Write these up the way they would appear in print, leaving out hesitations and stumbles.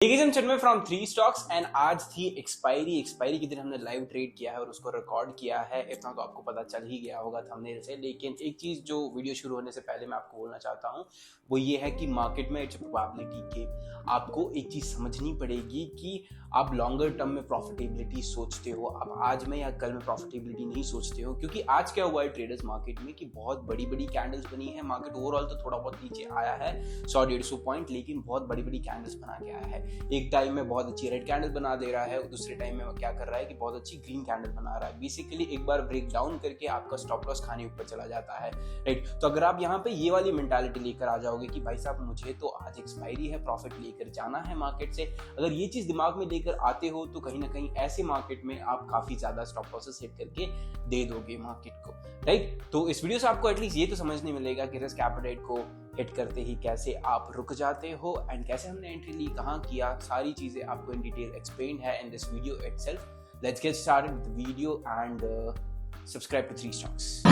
चन्मय from three stocks and आज थी expiry के दिन हमने लाइव ट्रेड किया है और उसको रिकॉर्ड किया है। इतना तो आपको पता चल ही गया होगा थंबनेल से, लेकिन एक चीज जो वीडियो शुरू होने से पहले मैं आपको बोलना चाहता हूँ वो ये है कि मार्केट में इट्स प्रोबेबिलिटी गेम। आपको एक चीज समझनी पड़ेगी कि आप लॉन्गर टर्म में प्रॉफिटेबिलिटी सोचते हो, आप आज में या कल में प्रॉफिटेबिलिटी नहीं सोचते हो। क्योंकि आज क्या हुआ है ट्रेडर्स मार्केट में कि बहुत बड़ी बड़ी कैंडल्स बनी है। मार्केट ओवरऑल तो थोड़ा बहुत नीचे आया है 100-150 पॉइंट, लेकिन बहुत बड़ी बड़ी कैंडल्स बना के आया है। एक टाइम में बहुत अच्छी रेड कैंडल बना दे रहा है, दूसरे टाइम में क्या कर रहा है कि बहुत अच्छी ग्रीन कैंडल बना रहा है। बेसिकली एक बार ब्रेक डाउन करके आपका स्टॉप लॉस खाने ऊपर चला जाता है, राइट। तो अगर आप यहाँ पे ये वाली मेंटालिटी लेकर आ जाओगे कि भाई साहब मुझे तो आज एक्सपायरी है, प्रॉफिट लेकर जाना है मार्केट से, अगर ये चीज दिमाग में लेकर आते हो तो कहीं ना कहीं ऐसे मार्केट में आप काफी ज्यादा स्टॉप लॉसेस हिट करके दे दोगे मार्केट को, राइट। तो इस वीडियो से आपको एटलीस्ट ये तो समझने मिलेगा कि रिस्क एपेटाइट को हिट करते ही कैसे आप रुक जाते हो एंड कैसे हमने एंट्री ली, कहाँ किया, सारी चीजें आपको इन डिटेल एक्सप्लेन है in this video itself. Let's get started with the video and subscribe to three stocks.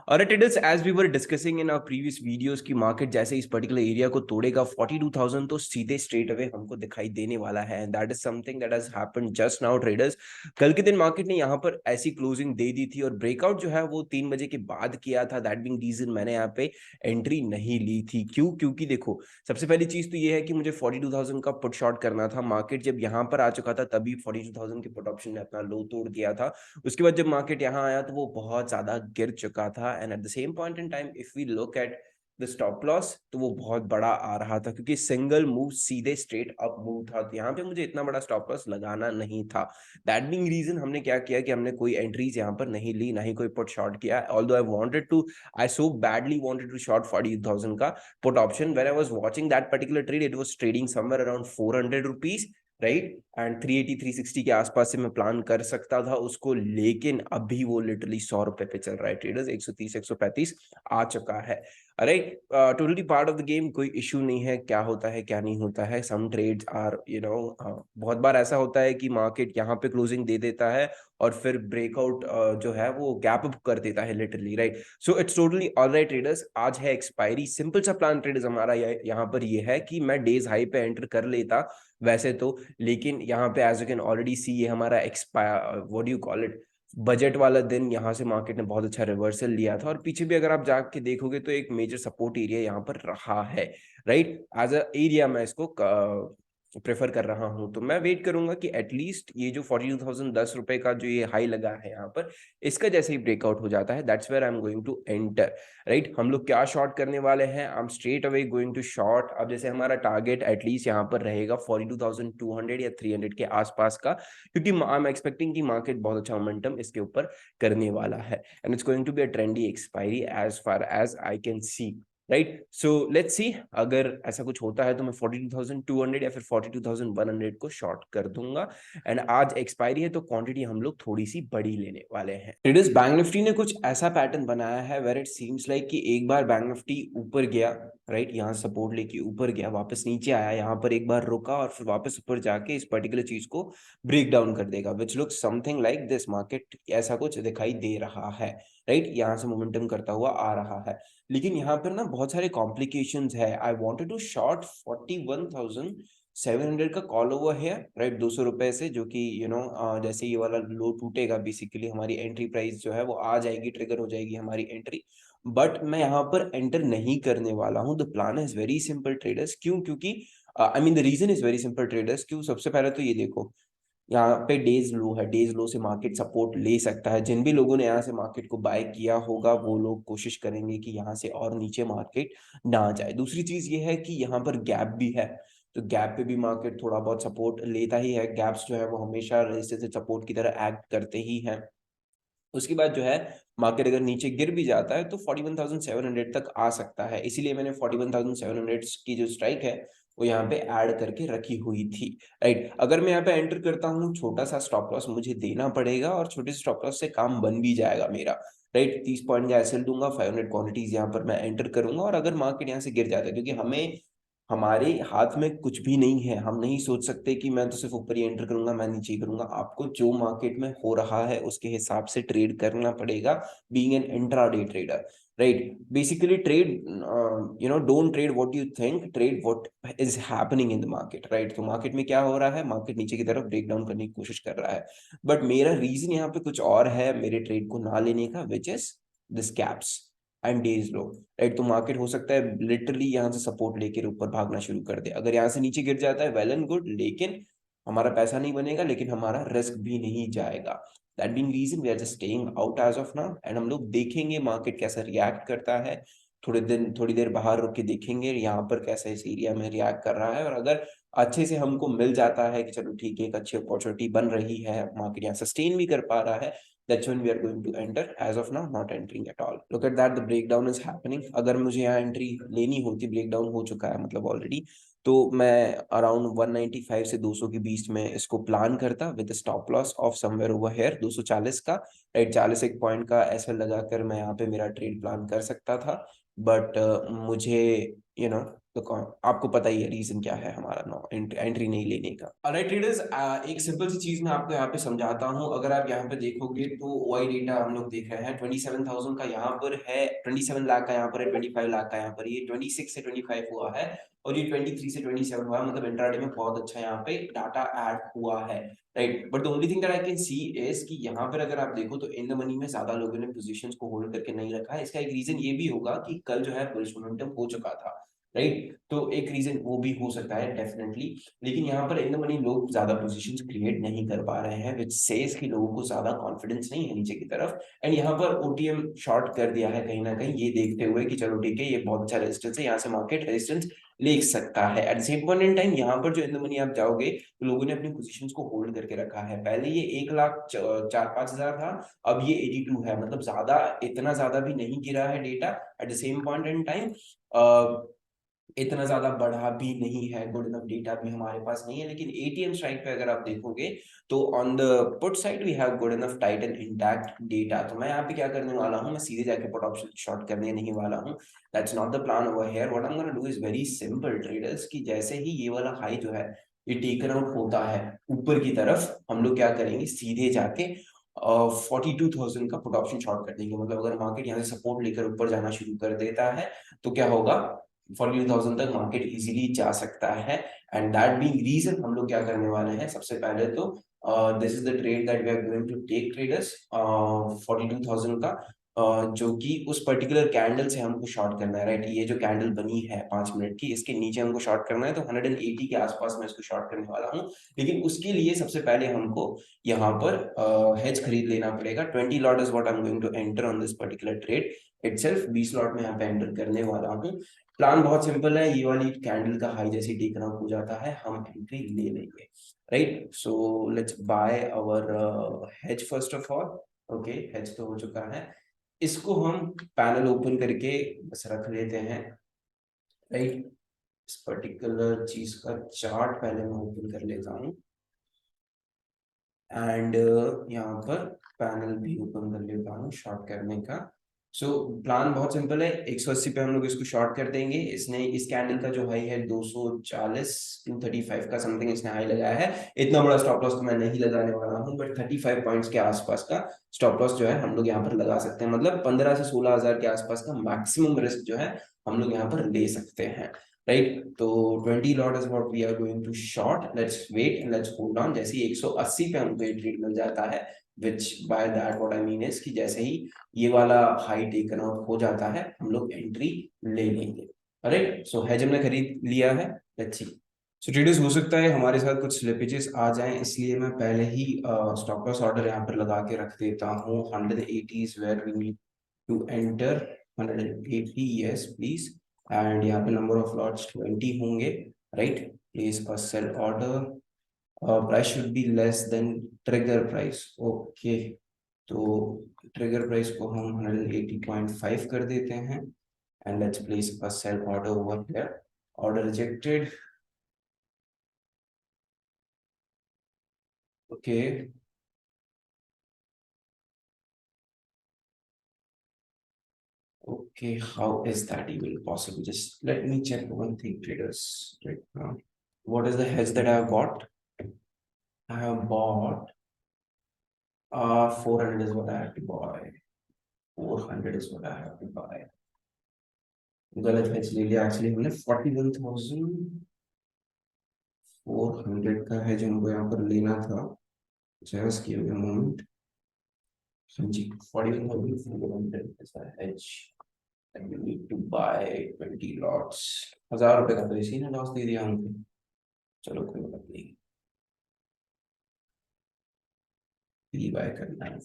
और traders, as we were discussing in our previous videos की मार्केट जैसे इस पर्टिकुलर एरिया को तोड़ेगा 42,000 तो सीधे स्ट्रेट अवे हमको दिखाई देने वाला है। That is something that has happened just now traders. कल के दिन मार्केट ने यहाँ पर ऐसी क्लोजिंग दे दी थी और ब्रेकआउट जो है वो 3 बजे के बाद किया था। दैट बीइंग रीजन मैंने यहाँ पे एंट्री नहीं ली थी। क्यों? क्योंकि देखो, सबसे पहली चीज तो ये है कि मुझे 42,000 का पुट शॉर्ट करना था। मार्केट जब यहाँ पर आ चुका था तभी 42,000 के पुट ऑप्शन ने अपना लो तोड़ दिया था। उसके बाद जब मार्केट यहाँ आया तो वो बहुत ज्यादा गिर चुका था and at the same point in time if we look at the stop loss तो वो बहुत बड़ा आ रहा था, क्योंकि सिंगल मूव सीधे स्ट्रेट अप मूव था। तो यहाँ पे मुझे इतना बड़ा स्टॉप लॉस लगाना नहीं था। दैट बीइंग रीजन हमने क्या किया कि हमने कोई एंट्रीज यहाँ पर नहीं ली, ना ही कोई पुट शॉर्ट किया। Although I so badly wanted to short 40,000 का put option. When I was watching that particular trade it was trading somewhere around 400 rupees, right. And 380 360 के आसपास से मैं प्लान कर सकता था उसको, लेकिन अभी वो लिटरली 100 रुपए पे चल रहा है ट्रेडर्स। 130 135 आ चुका है। अरे totally part of the game, कोई इश्यू नहीं है। क्या होता है क्या नहीं होता है, सम ट्रेड्स आर बहुत बार ऐसा होता है कि मार्केट यहाँ पे क्लोजिंग दे देता है और फिर ब्रेकआउट जो है वो गैप अप कर देता है literally, right. So it's totally alright traders. आज है एक्सपायरी। सिंपल सा प्लान ट्रेडर्स हमारा यहाँ पर ये है कि मैं डेज हाई पे एंटर कर लेता वैसे तो, लेकिन यहाँ पे एज यू कैन ऑलरेडी सी ये हमारा expire what do you call it budget वाला दिन। यहाँ से मार्केट ने बहुत अच्छा रिवर्सल लिया था और पीछे भी अगर आप जाके देखोगे तो एक मेजर सपोर्ट एरिया यहाँ पर रहा है, राइट। एज अ एरिया मैं इसको प्रेफर कर रहा हूं। तो मैं वेट करूंगा कि एटलीस्ट ये जो 42,010 रुपए का जो ये हाई लगा है यहाँ पर, इसका जैसे ही ब्रेकआउट हो जाता है that's where I am going to enter, right. हम लोग क्या शॉर्ट करने वाले हैं? I am straight away going to short. अब जैसे हमारा टारगेट एटलीस्ट यहाँ पर रहेगा 42,200 या 300 के आसपास का, क्योंकि आई एम एक्सपेक्टिंग कि मार्केट बहुत अच्छा मोमेंटम इसके ऊपर करने वाला है and it's going to be a trendy expiry as far as I can see, right. So let's see, अगर ऐसा कुछ होता है तो मैं 42,200 या फिर 42,100 को शॉर्ट कर दूंगा। एंड आज एक्सपायरी है तो क्वांटिटी हम लोग थोड़ी सी बड़ी लेने वाले हैं। ट्रेडर्स, बैंक निफ्टी ने कुछ ऐसा पैटर्न बनाया है वेयर इट सीम्स लाइक कि एक बार बैंक निफ्टी ऊपर गया, राइट, यहाँ सपोर्ट लेके ऊपर गया, वापस नीचे आया, यहाँ पर एक बार रुका और फिर वापस ऊपर जाके इस पर्टिकुलर चीज को ब्रेक डाउन कर देगा, which look something like this. Market ऐसा कुछ दिखाई दे रहा है, राइट। यहाँ से मोमेंटम करता हुआ आ रहा है, लेकिन यहाँ पर ना बहुत सारे कॉम्प्लिकेशंस है। आई वांटेड टू शॉर्ट 41,700 का कॉल ओवर है, राइट, 200 रुपए से, जो कि जैसे ये वाला लो टूटेगा बेसिकली हमारी एंट्री प्राइस जो है वो आ जाएगी, ट्रिगर हो जाएगी हमारी एंट्री। बट मैं यहाँ पर एंटर नहीं करने वाला हूँ। The plan is very simple traders. क्यों? क्योंकि I mean the reason is very simple traders. क्यों? सबसे पहले तो ये देखो, यहाँ पे डेज लो है, डेज लो से मार्केट सपोर्ट ले सकता है। जिन भी लोगों ने यहाँ से मार्केट को बाय किया होगा वो लोग कोशिश करेंगे कि यहाँ से और नीचे मार्केट ना जाए। दूसरी चीज ये है कि यहाँ पर गैप भी है, तो गैप पे भी मार्केट थोड़ा बहुत सपोर्ट लेता ही है। गैप्स जो है वो हमेशा रेजिस्टेंस सपोर्ट की तरह एक्ट करते ही हैं। उसके बाद जो है मार्केट अगर नीचे गिर भी जाता है तो 41,700 तक आ सकता है। इसीलिए मैंने 41,700 की जो स्ट्राइक है वो यहाँ पे ऐड करके रखी हुई थी, राइट। अगर मैं यहाँ पे एंटर करता हूँ, छोटा सा स्टॉप लॉस मुझे देना पड़ेगा और छोटे से स्टॉप लॉस से काम बन भी जाएगा मेरा, राइट। 30 पॉइंट का एसएल दूंगा, 500 क्वांटिटीज यहाँ पर मैं एंटर करूंगा। और अगर मार्केट यहाँ से गिर जाता है, क्योंकि हमें हमारे हाथ में कुछ भी नहीं है, हम नहीं सोच सकते कि मैं तो सिर्फ ऊपर ही एंटर करूंगा, मैं नीचे ही करूंगा। आपको जो मार्केट में हो रहा है उसके हिसाब से ट्रेड करना पड़ेगा, being an intraday trader, right? Basically trade, don't trade what you think, trade what is happening in the market, right? तो मार्केट में क्या हो रहा है, मार्केट नीचे की तरफ ब्रेक डाउन करने की कोशिश कर रहा है, बट मेरा रीजन यहाँ पे कुछ और है मेरे ट्रेड को ना लेने का, which is this caps and days low, right? तो मार्केट हो सकता है लिटरली यहाँ से सपोर्ट लेकर ऊपर भागना शुरू कर दे। अगर यहाँ से नीचे गिर जाता है, वेल एंड गुड, लेकिन हमारा पैसा नहीं बनेगा, लेकिन हमारा रिस्क भी नहीं जाएगा। That being reason we are just staying out as of now, and हम लोग देखेंगे मार्केट कैसा रिएक्ट करता है। थोड़ी देर बाहर रुक के देखेंगे यहाँ पर कैसा इस एरिया में रिएक्ट कर रहा है, और अगर अच्छे से हमको मिल जाता है कि चलो ठीक है, एक अच्छी अपॉर्चुनिटी बन रही है, मार्केट यहाँ सस्टेन भी कर पा रहा है, that's when we are going to enter. As of now, not entering at all. Look at that, the breakdown is happening. अगर मुझे यहाँ एंट्री लेनी होती, ब्रेकडाउन हो चुका है मतलब ऑलरेडी, तो मैं अराउंड 195 से 200 के बीच में इसको प्लान करता, with stop loss of somewhere over here 240 का, राइट? 40 एक पॉइंट का ऐसा लगाकर मैं यहाँ पे मेरा ट्रेड प्लान कर सकता था, बट मुझे यू नो तो आपको पता ही है रीजन क्या है हमारा नो एंट्री नहीं लेने का। ऑलराइट ट्रेडर्स, एक सिंपल सी चीज मैं आपको यहाँ पे समझाता हूँ। अगर आप यहाँ पे देखोगे तो वाई डेटा हम लोग देख रहे हैं 27,000 का यहाँ पर है, 27 लाख का यहाँ पर है, 25 लाख का यहाँ पर, ये 26 से 25 हुआ है, और ये 23 से 27 हुआ है, मतलब इंट्राडे में बहुत अच्छा यहाँ पे डाटा ऐड हुआ है, right? But the only thing that I can C is कि यहाँ पर अगर आप देखो तो इन द मनी में ज्यादा लोगों ने पोजीशंस को होल्ड करके नहीं रखा है। इसका एक रीजन ये भी होगा कि कल जो है बुलिश मोमेंटम हो चुका था, राइट? तो एक रीजन वो भी हो सकता है डेफिनेटली, लेकिन यहाँ पर इन द मनी लोग ज्यादा पोजीशंस क्रिएट नहीं कर पा रहे हैं, विच सेज कि लोगों को ज्यादा कॉन्फिडेंस नहीं है नीचे की तरफ, एंड यहाँ पर ओटीएम शॉर्ट कर दिया है कहीं ना कहीं, ये देखते हुए कि चलो ठीक है, ये बहुत अच्छा रेजिस्टेंस है, यहाँ से मार्केट रेजिस्टेंस ले सकता है। Eight the same point in time यहाँ पर जो इन द मनी आप जाओगे तो लोगों ने अपनी पोजीशंस को होल्ड करके रखा है। पहले ये 1,04,5,000 था, अब ये 82 है, मतलब ज्यादा, इतना ज्यादा भी नहीं गिरा है data. Eight the same point in time इतना ज्यादा बढ़ा भी नहीं है, गुड इनफ डेटा भी हमारे पास नहीं है। लेकिन एटीएम स्ट्राइक पे अगर आप देखोगे तो on the put side we have good enough tight and intact data. तो मैं यहाँ पे क्या करने वाला हूँ, मैं सीधे जाके पुट ऑप्शन शॉर्ट करने नहीं वाला हूँ, that's not the plan over here. What I am gonna do is very simple traders, कि जैसे ही ये वाला हाई जो है ये टेकन आउट होता है ऊपर की तरफ, हम लोग क्या करेंगे, सीधे जाके 42,000 का पुट ऑप्शन शॉर्ट कर देंगे। मतलब अगर मार्केट यहाँ से सपोर्ट लेकर ऊपर जाना शुरू कर देता है तो क्या होगा, 42,000 तक मार्केट इजीली जा सकता है। एंड दैट बीइंग रीजन हम लोग क्या करने वाले हैं, सबसे पहले तो this is the trade that we are going to take traders, 42,000 का, जो कि उस पर्टिकुलर कैंडल से हमको शॉर्ट करना है, राइट? ये जो कैंडल बनी है 5 मिनट की, इसके नीचे हमको शॉर्ट करना है, तो 180 के आसपास मैं इसको शॉर्ट करने वाला हूँ। लेकिन उसके लिए सबसे पहले हमको यहाँ पर हेज खरीद लेना पड़ेगा। 20 lot is what I am going to enter on this particular trade itself. 20 lot में यहाँ पे एंटर करने वाला हूँ। प्लान बहुत सिंपल है, ये वाली कैंडल का हाई जैसे टेकन आउट हो जाता है हम एंट्री ले लेंगे, right? So let's buy our hedge first of all. Okay, hedge तो हो चुका है, इसको हम पैनल ओपन करके बस रख लेते हैं, राइट? इस पर्टिकुलर चीज का चार्ट पहले मैं ओपन कर लेता हूँ, एंड यहाँ पर पैनल भी ओपन कर लेता हूँ शॉर्ट करने का। सो प्लान बहुत सिंपल है, 180 पे हम लोग इसको शॉर्ट कर देंगे। इसने इस कैंडल का जो हाई है 240 235 का समथिंग इसने हाई लगाया है। इतना बड़ा स्टॉप लॉस तो मैं नहीं लगाने वाला हूँ, बट 35 पॉइंट्स के आसपास का स्टॉप लॉस जो है हम लोग यहाँ पर लगा सकते हैं। मतलब 15 से 16,000 के आसपास का मैक्सिमम रिस्क जो है हम लोग यहाँ पर ले सकते हैं, राइट? तो 20 lot is what we are going to short. Let's wait and let's hold on. जैसे ही 180 पे हमको ये ट्रेड मिल जाता है, विच by that what I mean is कि जैसे ही ये वाला हाई टेकन आउट हो जाता है हम लोग एंट्री ले लेंगे, राइट? सो हेज हमने खरीद लिया है, लेट्स सी। सो ट्रेडर्स, हो सकता है हमारे साथ कुछ स्लिपेजेस आ जाएं, इसलिए मैं पहले ही स्टॉप लॉस ऑर्डर यहाँ पर लगा के रख देता हूँ। 180 is where we need to enter. 180, yes please. And यहाँ पे नंबर ऑफ लॉट्स 20 होंगे, right? Place a sell order, price should be less than trigger price. Okay, तो ट्रिगर प्राइस को हम 180.5 कर देते हैं, and let's place a sell order over here. Order rejected. Okay, Okay, how is that even possible? Just let me check one thing, traders, right now. What is the hedge that I have bought? I have bought 400 is what I have to buy. 400 is what I have to buy. गलत hedge ले लिया actually हमने 41,400 का hedge हमको यहाँ पर लेना था. Just give me a moment. हाँ जी, 41,400 is the hedge and we need to buy 20 lots. 1000 रुपए का तो इसी ने लॉस दे दिया हमको. चलो कोई बात नहीं, पी बाय करना है.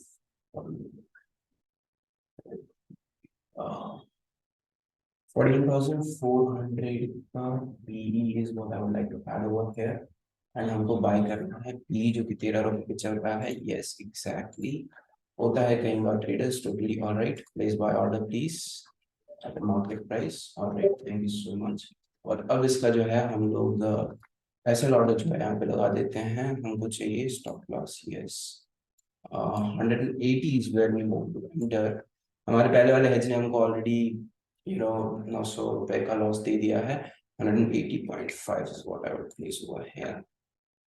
14,400 का P is what I would like to add over here. And हमको बाय करना है पी जो कि 13 रुपए पे चल रहा है. यस एग्जैक्टली, होता है कई बार traders. Totally alright, place buy order please at the market price. Alright, thank you so much. और अब इसका जो है हम लोग एसएल ऑर्डर जो है यहाँ पे लगा देते हैं. हमको चाहिए stop loss. Yes 180 is where we want to enter. हमारे पहले वाले हेज ने हमको ऑलरेडी 900 रुपए का लॉस दे दिया है. 180.5 is what I would place over here.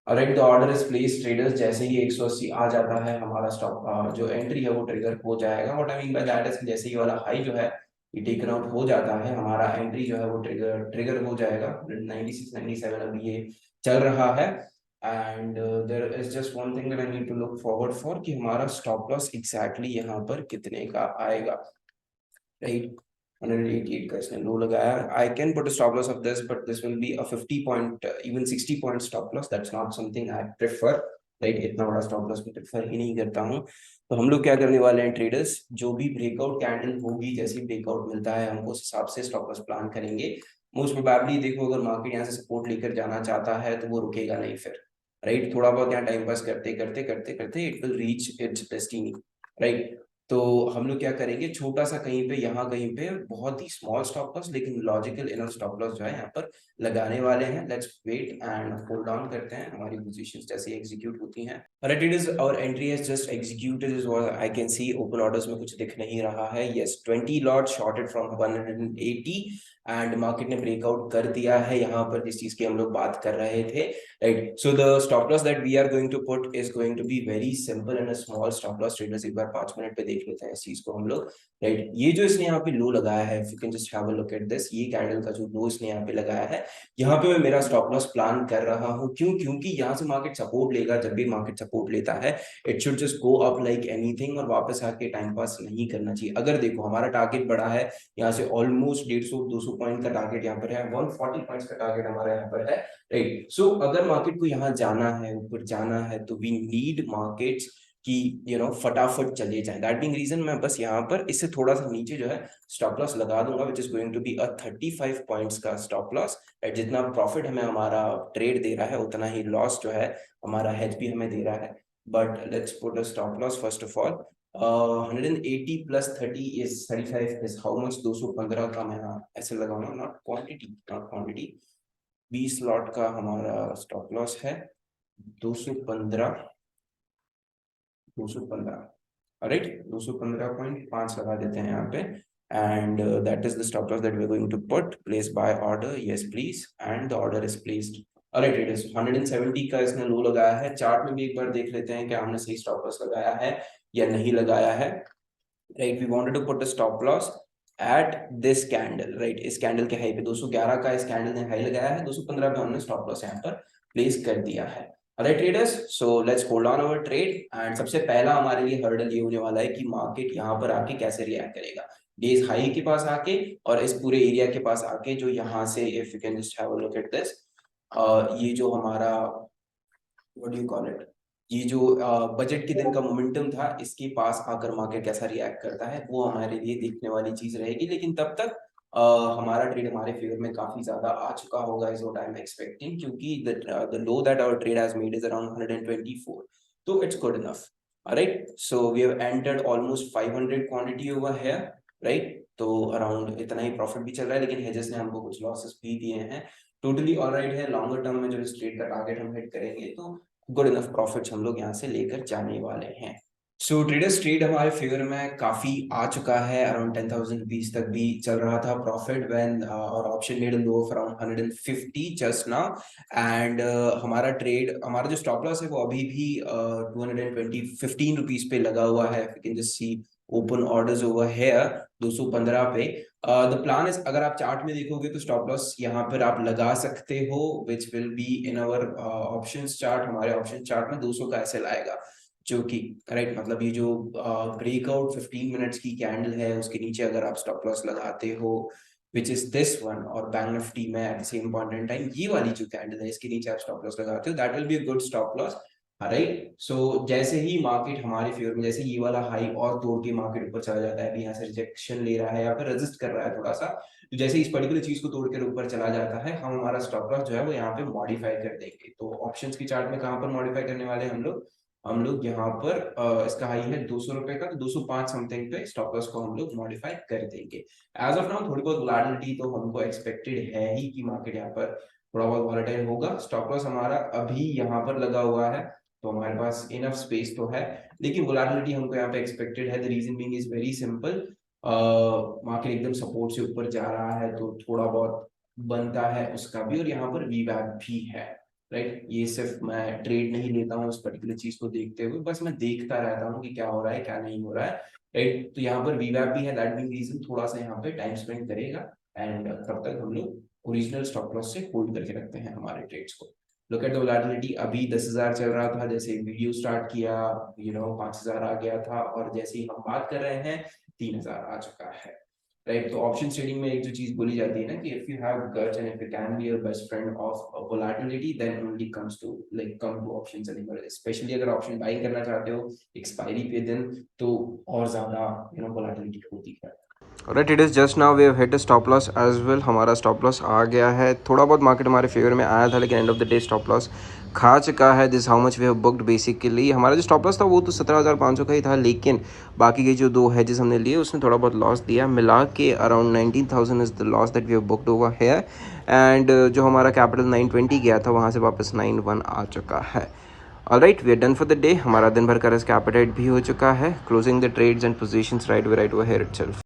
Alright, the order is place traders. जैसे ही 180 आ जाता है हमारा स्टॉप जो एंट्री है वो ट्रिगर हो जाएगा. What I mean by that is जैसे ही वाला हाई जो है ये टेकन आउट हो जाता है, हमारा एंट्री जो है वो ट्रिगर हो जाएगा. 96 97 अभी ये चल रहा है. And there is just one thing that I need to look forward for कि हमारा स्टॉप लॉस एग्जैक्टली यहाँ पर कितने का आएगा. राइट, 188 का इसने लो लगाया. I can put a stop loss of this, but this will be a 50 point, even 60 point stop loss. That's not something I prefer. Right, इतना बड़ा स्टॉप लॉस मैं प्रेफर ही नहीं करता हूँ. तो हम लोग क्या करने वाले हैं ट्रेडर्स, जो भी ब्रेकआउट कैंडल होगी, जैसे ब्रेकआउट मिलता है हमको उस हिसाब से स्टॉप लॉस प्लान करेंगे. मोस्ट प्रोबेबली देखो, अगर मार्केट यहाँ से सपोर्ट लेकर जाना चाहता है तो वो रुकेगा नहीं फिर. राइट, थोड़ा बहुत यहाँ टाइम पास करते करते करते करते it will reach its destiny. Right, तो हम लोग क्या करेंगे, छोटा सा कहीं पे यहाँ कहीं पे बहुत ही स्मॉल स्टॉप लॉस लेकिन लॉजिकल इनफ स्टॉप लॉस जो है यहाँ पर लगाने वाले हैं. Let's wait and hold on करते हैं. हमारी पोजीशंस जैसे एग्जीक्यूट होती हैं. राइट, इट इज और entry has just executed is what I can see. Open orders में कुछ दिख नहीं रहा है. Yes, 20 lot shorted from 180 and market ने ब्रेकआउट कर दिया है यहाँ पर, जिस चीज की हम लोग बात कर रहे थे. Right, so the stop loss that we are going to put is going to be very simple and a small stop loss. Traders एक बार 5 मिनट पे देख लेते हैं इस चीज को हम लोग. राइट, ये जो इसने यहाँ पे लो लगाया है, if you can just have a look at this, ये कैंडल का जो लो इसने यहाँ पे लगाया है, यहाँ पे मैं मेरा स्टॉप लॉस प्लान कर रहा हूँ. क्यों? क्योंकि यहाँ से मार्केट सपोर्ट लेगा. जब भी मार्केट सपोर्ट लेता है it should just go up like anything और वापस आके टाइम पास नहीं करना चाहिए. अगर देखो हमारा टारगेट बड़ा है, यहाँ से ऑलमोस्ट 150-200 पॉइंट का टारगेट यहाँ पर है. 140 पॉइंट्स का टारगेट हमारा यहाँ पर है. राइट, सो अगर मार्केट को यहाँ जाना है, ऊपर जाना है, तो वी नीड मार्केट्स कि फटाफट चले जाए. दैट बीइंग रीजन मैं बस यहाँ पर इससे थोड़ा सा नीचे जो है स्टॉप लॉस लगा दूंगा, which is going to be a 35 points का स्टॉप लॉस. जितना प्रॉफिट हमें हमारा ट्रेड दे रहा है उतना ही लॉस जो है हमारा हेज भी हमें दे रहा है. But let's put a stop loss first of all. 180 plus 30 is 35 is how much? 215 का मैं ऐसे लगाऊंगा, not quantity, not quantity. 20 lot का हमारा स्टॉप लॉस है. 215 राइट, 215.5 लगा देते हैं यहाँ पे. And that is the stop loss that we are going to put. Place buy order. Yes please. And the order is placed. Alright, it is 170 का इसने लो लगाया है. चार्ट में भी एक बार देख लेते हैं कि हमने सही स्टॉप लॉस लगाया है या नहीं लगाया है. Right, we wanted to put a stop loss at this candle. Right, इस कैंडल के हाई पे 211 का इस कैंडल ने हाई लगाया है. 215 पे हमने स्टॉप लॉस यहाँ पर प्लेस कर दिया है. Alright traders, so let's hold on our trade. and सबसे पहला हमारे लिए हर्डल ये होने वाला है कि मार्केट यहाँ पर आके कैसे रिएक्ट करेगा. डेज हाई के पास आके और इस पूरे एरिया के पास आके, जो यहाँ से if you can just have a look at this, ये जो हमारा what do you call it, ये जो बजट के दिन का मोमेंटम था, इसके पास आकर मार्केट कैसा रिएक्ट करता है वो हमारे लिए देखने वाली चीज रहेगी. लेकिन तब तक हमारा ट्रेड हमारे फेवर में काफी ज्यादा आ चुका होगा is what I am expecting, क्योंकि the low that our trade has made is around 124. तो it's good enough. Right, so we have entered almost 500 quantity over here. Right, तो अराउंड इतना ही प्रॉफिट भी चल रहा है, लेकिन हेजेस ने हमको कुछ लॉसेस भी दिए हैं. टोटली ऑलराइट है. लॉन्गर टर्म में जब इस ट्रेड का टारगेट हम हिट करेंगे तो गुड इनफ प्रॉफिट्स हम लोग यहाँ से लेकर जाने वाले हैं. सो ट्रेडर्स ट्रेड हमारे फेवर में काफी आ चुका है, अराउंड 10,000 रुपीज तक भी चल रहा था प्रॉफिट व्हेन और option made low of around 150 just now. And हमारा ट्रेड, हमारा जो स्टॉप लॉस है वो अभी भी 220 रुपीज पे लगा हुआ है। You can just see open orders over here 215 पे। द प्लान इज, अगर आप चार्ट में देखोगे तो स्टॉप लॉस यहाँ पर आप लगा सकते हो, which will be in our options chart. हमारे ऑप्शन चार्ट में 200 का ऐसे लाएगा, जो कि राइट मतलब ये जो ब्रेकआउट 15 मिनट्स की कैंडल है उसके नीचे अगर आप स्टॉप लॉस लगाते हो, विच इज दिस वन, और बैंक निफ्टी में eight the same point in time ये वाली जो कैंडल है इसके नीचे आप स्टॉप लॉस लगाते हो, that will be a good stop loss. Right, so जैसे ही मार्केट हमारे फेवर में, जैसे ये वाला हाई और तोड़ के मार्केट ऊपर चला जाता है, अभी यहाँ से रिजेक्शन ले रहा है या फिर रेजिस्ट कर रहा है थोड़ा सा, तो जैसे इस पर्टिकुलर चीज को तोड़ कर ऊपर चला जाता है, हम हमारा स्टॉप लॉस जो है वो यहाँ पे मॉडिफाई कर देंगे। तो ऑप्शंस की चार्ट में कहाँ पर मॉडिफाई करने वाले हम लोग यहाँ पर इसका हाई है 200 रुपए का, तो 205 समथिंग पे स्टॉप लॉस को हम लोग मॉडिफाई कर देंगे। एज ऑफ नाउ थोड़ी बहुत वोलेटिलिटी तो हमको एक्सपेक्टेड है ही कि मार्केट यहाँ पर थोड़ा बहुत वॉलेटाइल होगा। स्टॉप लॉस हमारा अभी यहाँ पर लगा हुआ है, तो हमारे पास इनफ स्पेस तो है, लेकिन वोलेटिलिटी हमको यहाँ पे एक्सपेक्टेड है। The reason being is very simple, market एकदम सपोर्ट से ऊपर जा रहा है तो थोड़ा बहुत बनता है उसका भी, और यहाँ पर वीवैप भी है। राइट, ये सिर्फ मैं ट्रेड नहीं लेता हूँ उस पर्टिकुलर चीज को देखते हुए, बस मैं देखता रहता हूँ कि क्या हो रहा है क्या नहीं हो रहा है। राइट, तो यहाँ पर वीवैप भी है, दैट मीन रीजन थोड़ा सा यहाँ पे टाइम स्पेंड करेगा। एंड तब तक हम लोग ओरिजिनल स्टॉप लॉस से होल्ड करके रखते हैं हमारे ट्रेड्स को। लुक एट द वोलेटिलिटी, अभी 10,000 चल रहा था, जैसे वीडियो स्टार्ट किया 5,000 आ गया था, और जैसे ही हम बात कर रहे हैं 3,000 आ चुका है। राइट, तो ऑप्शन ट्रेडिंग में एक जो चीज बोली जाती है ना कि if you have guts and if you can be your best friend of volatility, then only comes to come to options anywhere, specially अगर ऑप्शन बाइंग करना चाहते हो एक्सपायरी पे दिन, तो और ज्यादा वोलेटिलिटी होती है। Right, it is just now we have hit a stop loss as well. हमारा स्टॉप लॉस आ गया है, थोड़ा बहुत मार्केट हमारे फेवर में आया था, लेकिन and of the day stop loss खा चुका है। This how much we have booked. Basically हमारा जो स्टॉप लॉस था वो तो 17,500 का ही था, लेकिन बाकी के जो दो हैजेस हमने लिए उसने थोड़ा बहुत लॉस दिया, मिला के around 19,000 is the loss that we have booked over here. And जो हमारा कैपिटल 920 गया था वहाँ से वापस 91 आ चुका है। Alright, we are done for the day. हमारा दिन भर का रिस्क एपेटाइट भी हो चुका है। Closing the trades and positions right over here itself.